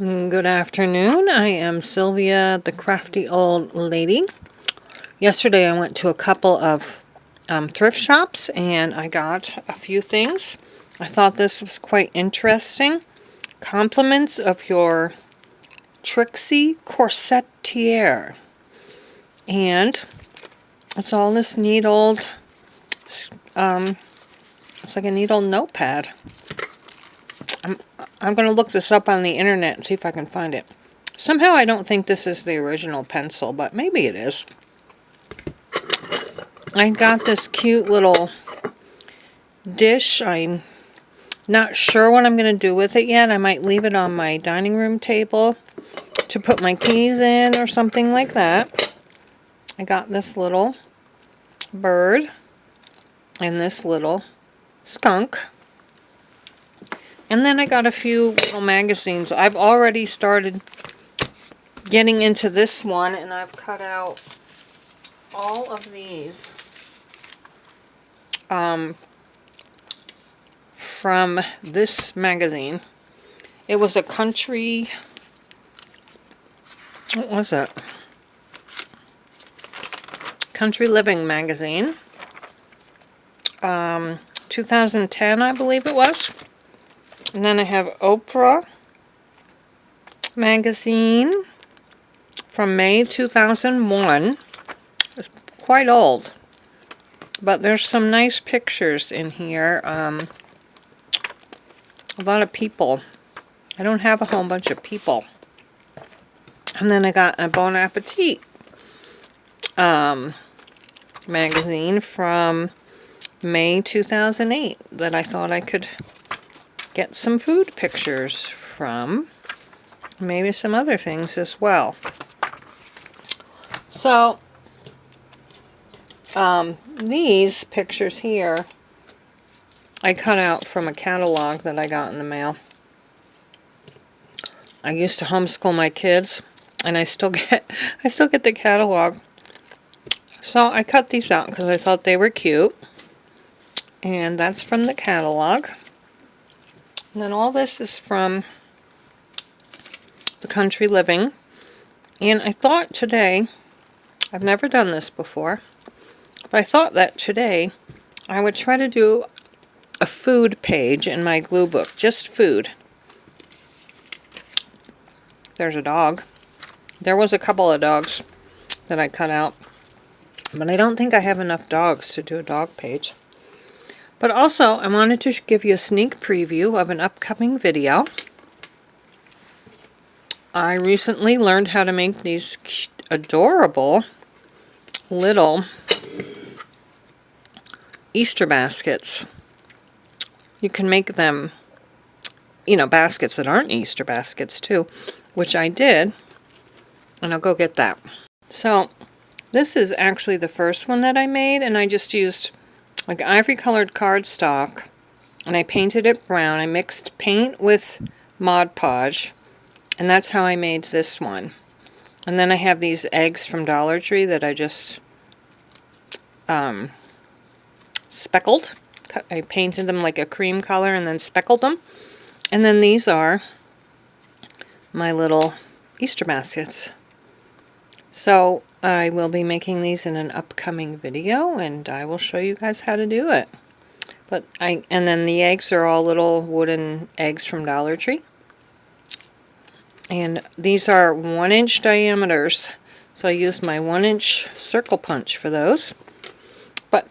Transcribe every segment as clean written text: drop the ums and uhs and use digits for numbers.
Good afternoon. I am Sylvia, the crafty old lady. Yesterday I went to a couple of thrift shops and I got a few things. I thought this was quite interesting. Compliments of your Trixie Corsetier. And it's all this neat old, it's like a neat old notepad. I'm going to look this up on the internet and see if I can find it. Somehow I don't think this is the original pencil, but maybe it is. I got this cute little dish. I'm not sure what I'm going to do with it yet. I might leave it on my dining room table to put my keys in or something like that. I got this little bird and this little skunk. And then I got a few little magazines. I've already started getting into this one, and I've cut out all of these from this magazine. It was a country, what was it? Country Living magazine. 2010, I believe it was. And then I have Oprah magazine from May 2001. It's quite old, but there's some nice pictures in here. A lot of people. I don't have a whole bunch of people. And then I got a Bon Appetit magazine from May 2008 that I thought I could get some food pictures from. Maybe some other things as well. So, these pictures here, I cut out from a catalog that I got in the mail. I used to homeschool my kids, and I still get the catalog. So I cut these out because I thought they were cute. And that's from the catalog. And then all this is from the Country Living. And I thought today, I've never done this before, but I thought that today I would try to do a food page in my glue book. Just food. There's a dog. There was a couple of dogs that I cut out. But I don't think I have enough dogs to do a dog page. But also, I wanted to give you a sneak preview of an upcoming video. I recently learned how to make these adorable little Easter baskets. You can make them, baskets that aren't Easter baskets too, which I did, and I'll go get that. So, this is actually the first one that I made, and I just used like ivory colored cardstock, and I painted it brown. I mixed paint with Mod Podge, and that's how I made this one. And then I have these eggs from Dollar Tree that I just speckled. I painted them like a cream color and then speckled them. And then these are my little Easter baskets. So I will be making these in an upcoming video, and I will show you guys how to do it. And then the eggs are all little wooden eggs from Dollar Tree. And these are 1-inch diameters, so I used my 1-inch circle punch for those. But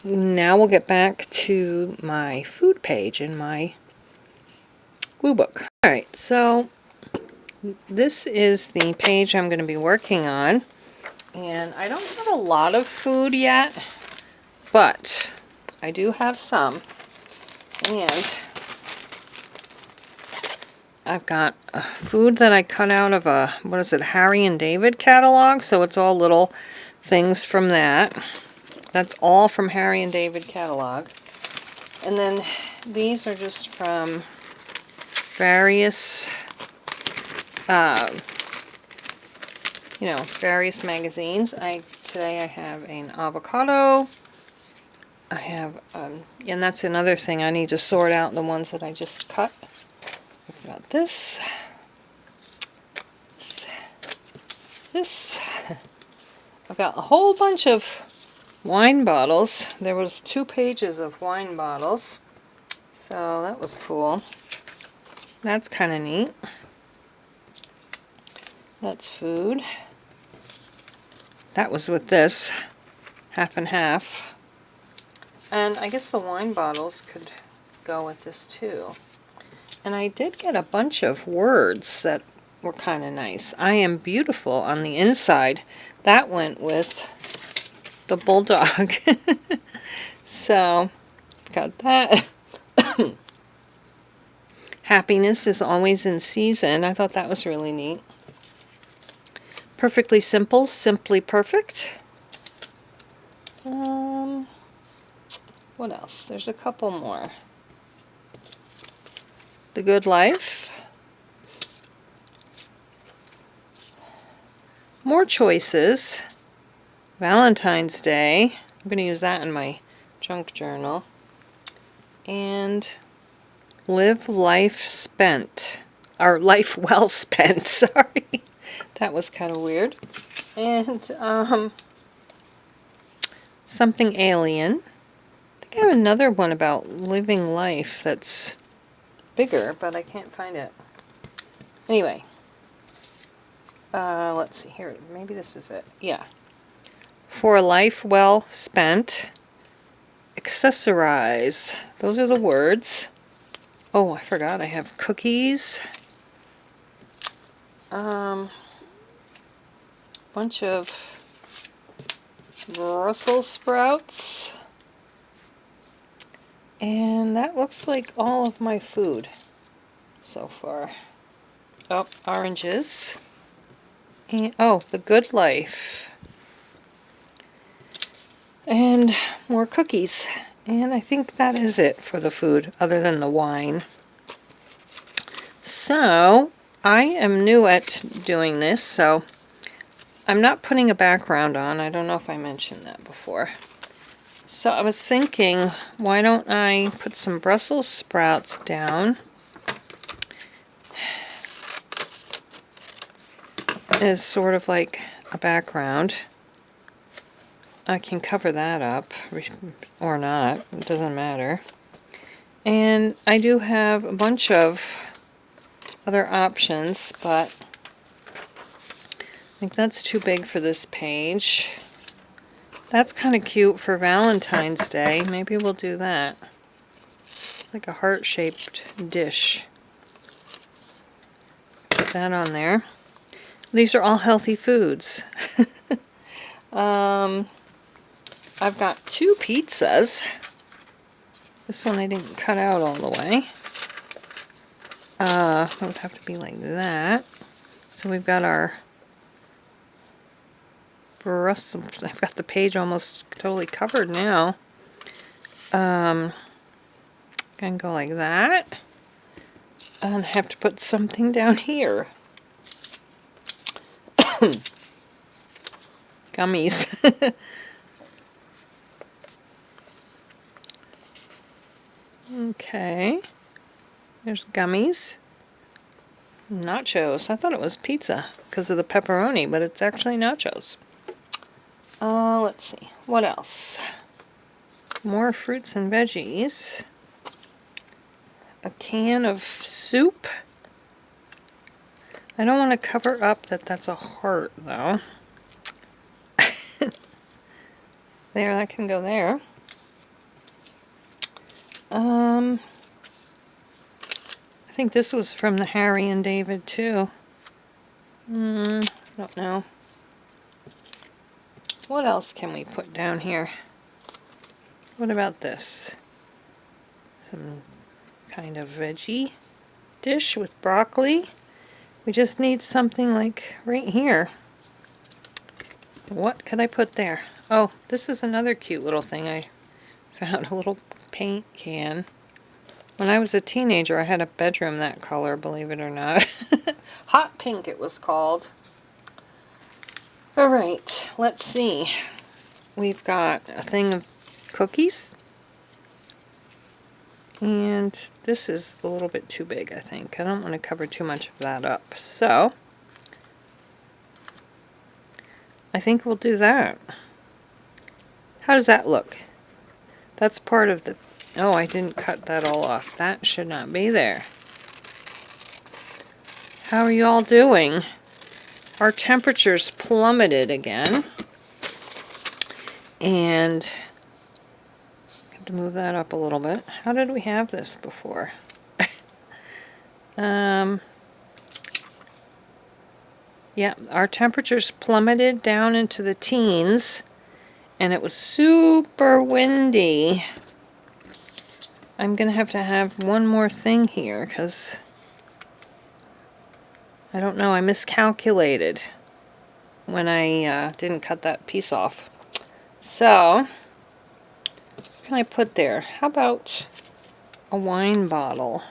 now we'll get back to my food page in my glue book. Alright, so this is the page I'm going to be working on. And I don't have a lot of food yet, but I do have some. And I've got food that I cut out of a, Harry and David catalog. So it's all little things from that. That's all from Harry and David catalog. And then these are just from various, various magazines. Today I have an avocado. I have, and that's another thing. I need to sort out the ones that I just cut. I've got this. This, I've got a whole bunch of wine bottles. There was 2 pages of wine bottles, so that was cool. That's kind of neat. That's food. That was with this, half and half. And I guess the wine bottles could go with this too. And I did get a bunch of words that were kind of nice. I am beautiful on the inside. That went with the bulldog. So, got that. Happiness is always in season. I thought that was really neat. Perfectly simple, simply perfect. What else? There's a couple more. The Good Life. More choices. Valentine's Day. I'm going to use that in my junk journal. And Live Life Spent. Or Life Well Spent, sorry. That was kind of weird. And Something Alien. I think I have another one about living life that's bigger, but I can't find it. Anyway. Let's see here. Maybe this is it. Yeah. For a life well spent. Accessorize. Those are the words. Oh, I forgot I have cookies. Bunch of Brussels sprouts. And that looks like all of my food so far. Oh, oranges. And, oh, The Good Life. And more cookies. And I think that is it for the food, other than the wine. So, I am new at doing this, so I'm not putting a background on. I don't know if I mentioned that before. So I was thinking, why don't I put some Brussels sprouts down as sort of like a background. I can cover that up, or not, it doesn't matter. And I do have a bunch of other options, but I think that's too big for this page. That's kind of cute for Valentine's Day. Maybe we'll do that. It's like a heart-shaped dish. Put that on there. These are all healthy foods. I've got 2 pizzas. This one I didn't cut out all the way. It would have to be like that. So we've got our Brussels. I've got the page almost totally covered now. Gonna go like that. And I have to put something down here. Gummies. Okay. There's gummies. Nachos. I thought it was pizza because of the pepperoni, but it's actually nachos. Let's see. What else? More fruits and veggies. A can of soup. I don't want to cover up that that's a heart, though. There, that can go there. I think this was from the Harry and David, too. Don't know. What else can we put down here? What about this? Some kind of veggie dish with broccoli. We just need something like right here. What could I put there? Oh, this is another cute little thing. I found a little paint can. When I was a teenager, I had a bedroom that color, believe it or not. Hot pink it was called. Alright, let's see. We've got a thing of cookies. And this is a little bit too big, I think. I don't want to cover too much of that up. So, I think we'll do that. How does that look? That's part of the... Oh, I didn't cut that all off. That should not be there. How are you all doing? Our temperatures plummeted again. And I have to move that up a little bit. How did we have this before? Yeah, our temperatures plummeted down into the teens, and it was super windy. I'm going to have one more thing here, because I don't know, I miscalculated when I didn't cut that piece off. So, what can I put there? How about a wine bottle?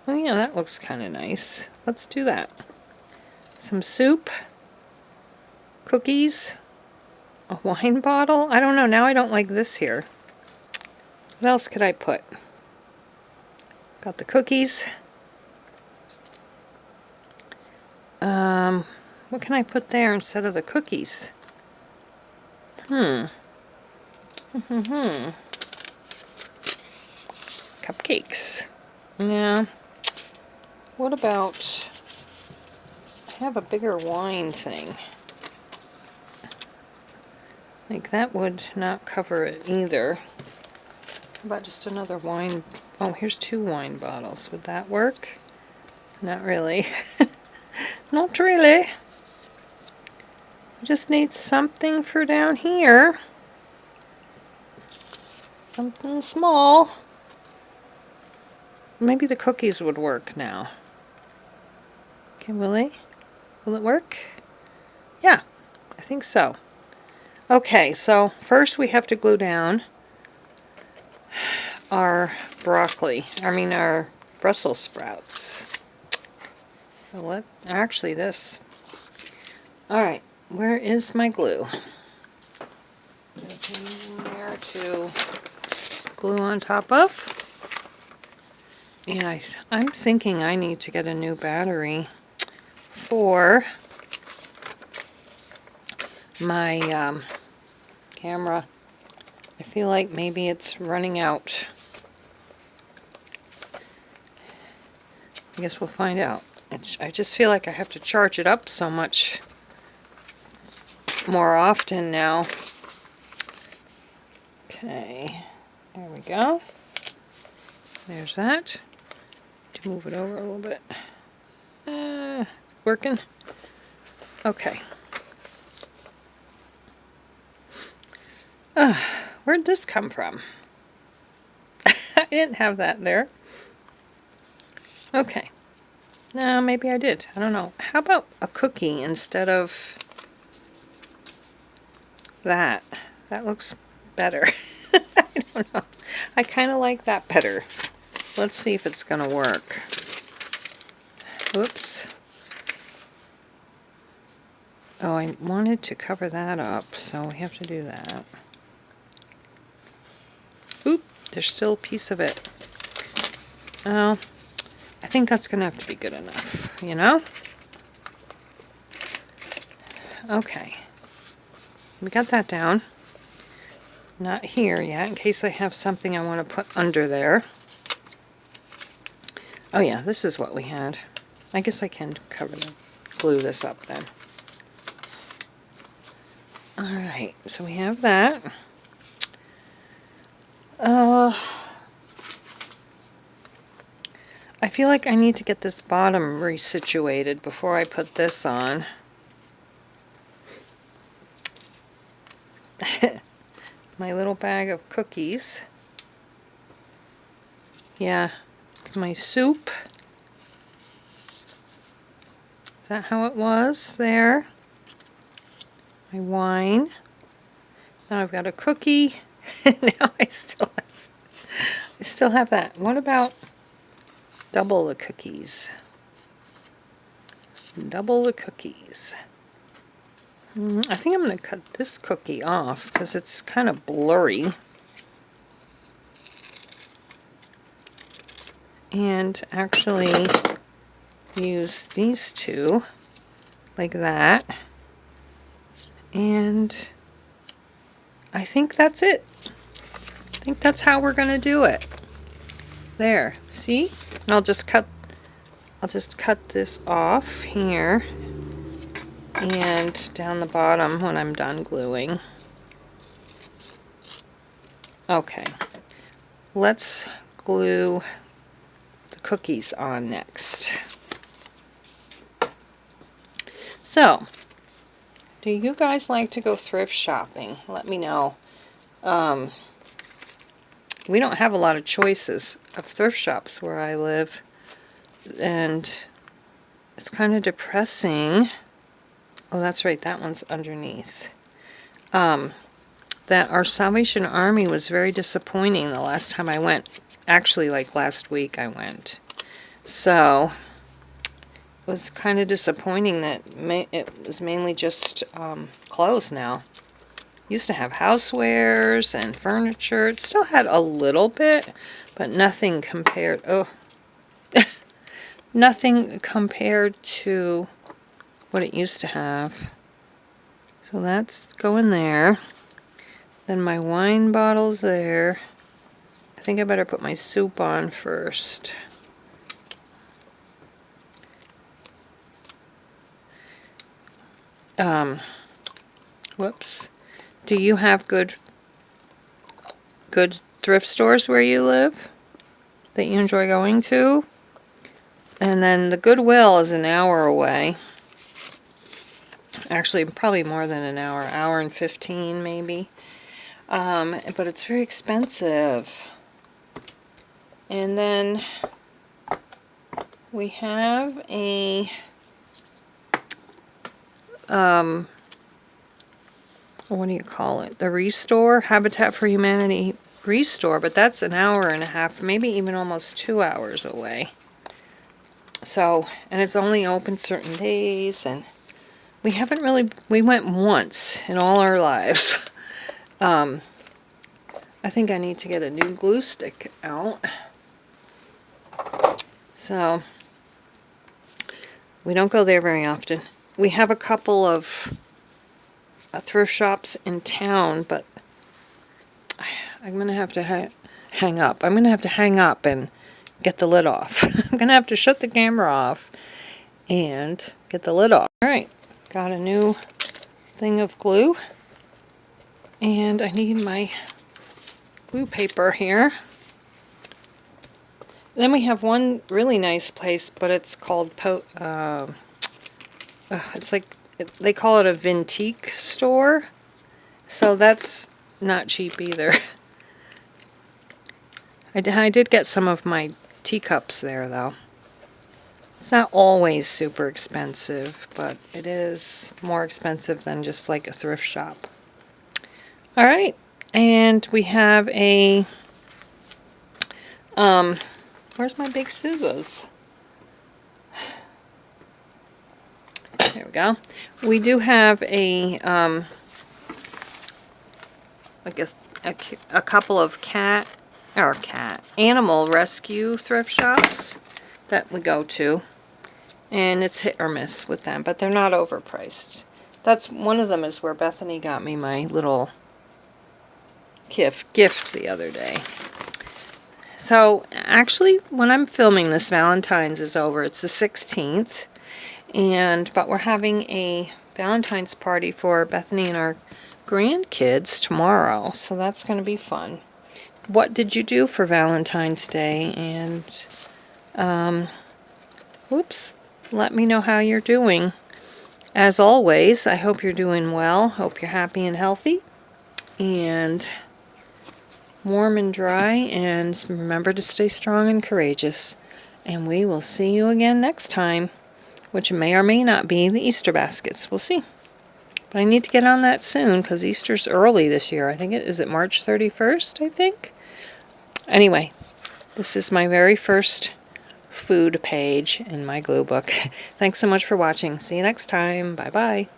Oh yeah, that looks kind of nice. Let's do that. Some soup, cookies, a wine bottle. I don't know, now I don't like this here. What else could I put? Got the cookies. What can I put there instead of the cookies? Cupcakes. Yeah. What about... I have a bigger wine thing. Like that would not cover it either. How about just another wine? Oh, here's 2 wine bottles. Would that work? Not really. Not really. We just need something for down here. Something small. Maybe the cookies would work now. Okay, will they? Will it work? Yeah, I think so. Okay, so first we have to glue down our our Brussels sprouts. So actually this. Alright, where is my glue? There to glue on top of. And I'm thinking I need to get a new battery for my camera. I feel like maybe it's running out. I guess we'll find out. I just feel like I have to charge it up so much more often now. Okay, there we go. There's that. To move it over a little bit. Working? Okay. Where'd this come from? I didn't have that there. Okay. No, maybe I did. I don't know. How about a cookie instead of that? That looks better. I don't know. I kind of like that better. Let's see if it's going to work. Oops. Oh, I wanted to cover that up, so we have to do that. Oop, there's still a piece of it. Oh, I think that's going to have to be good enough, you know? Okay. We got that down. Not here yet, in case I have something I want to put under there. Oh yeah, this is what we had. I guess I can glue this up then. Alright, so we have that. I feel like I need to get this bottom resituated before I put this on. My little bag of cookies. Yeah, my soup. Is that how it was there? My wine. Now I've got a cookie. Now I still have that. What about double the cookies? Double the cookies. I think I'm going to cut this cookie off because it's kind of blurry. And actually use these two like that. And I think that's it. I think that's how we're going to do it. There, see? And I'll just cut this off here and down the bottom when I'm done gluing. Okay, let's glue the cookies on next. So, do you guys like to go thrift shopping? Let me know. We don't have a lot of choices of thrift shops where I live, and it's kind of depressing. Oh, that's right, that one's underneath. That our Salvation Army was very disappointing the last time I went. Actually, like last week I went. So, it was kind of disappointing that it was mainly just clothes now. Used to have housewares and furniture. It still had a little bit, but nothing compared. Oh, nothing compared to what it used to have. So that's going there. Then my wine bottle's there. I think I better put my soup on first. Whoops. Do you have good thrift stores where you live that you enjoy going to? And then the Goodwill is an hour away. Actually, probably more than an hour and 15 maybe. But it's very expensive. And then we have a what do you call it? The Restore, Habitat for Humanity Restore, but that's an hour and a half, maybe even almost 2 hours away. So, and it's only open certain days, and we went once in all our lives. I think I need to get a new glue stick out. So, we don't go there very often. We have a couple of thrift shops in town, but I'm going to have to hang up. I'm going to have to hang up and get the lid off. I'm going to have to shut the camera off and get the lid off. Alright, got a new thing of glue. And I need my glue paper here. Then we have one really nice place, but it's called it's like they call it a Vintique store. So that's not cheap either. I did get some of my teacups there though. It's not always super expensive, but it is more expensive than just like a thrift shop. Alright, and we have a where's my big scissors? There we go. We do have a I guess a couple of animal rescue thrift shops that we go to, and it's hit or miss with them, but they're not overpriced. That's one of them is where Bethany got me my little gift the other day. So actually, when I'm filming this, Valentine's is over. It's the 16th, but we're having a Valentine's party for Bethany and our grandkids tomorrow, so that's going to be fun. What did you do for Valentine's Day? And let me know how you're doing. As always, I hope you're doing well. Hope you're happy and healthy and warm and dry, and remember to stay strong and courageous. And we will see you again next time, which may or may not be the Easter baskets. We'll see. But I need to get on that soon because Easter's early this year. I think is it March 31st, I think? Anyway, this is my very first food page in my glue book. Thanks so much for watching. See you next time. Bye-bye.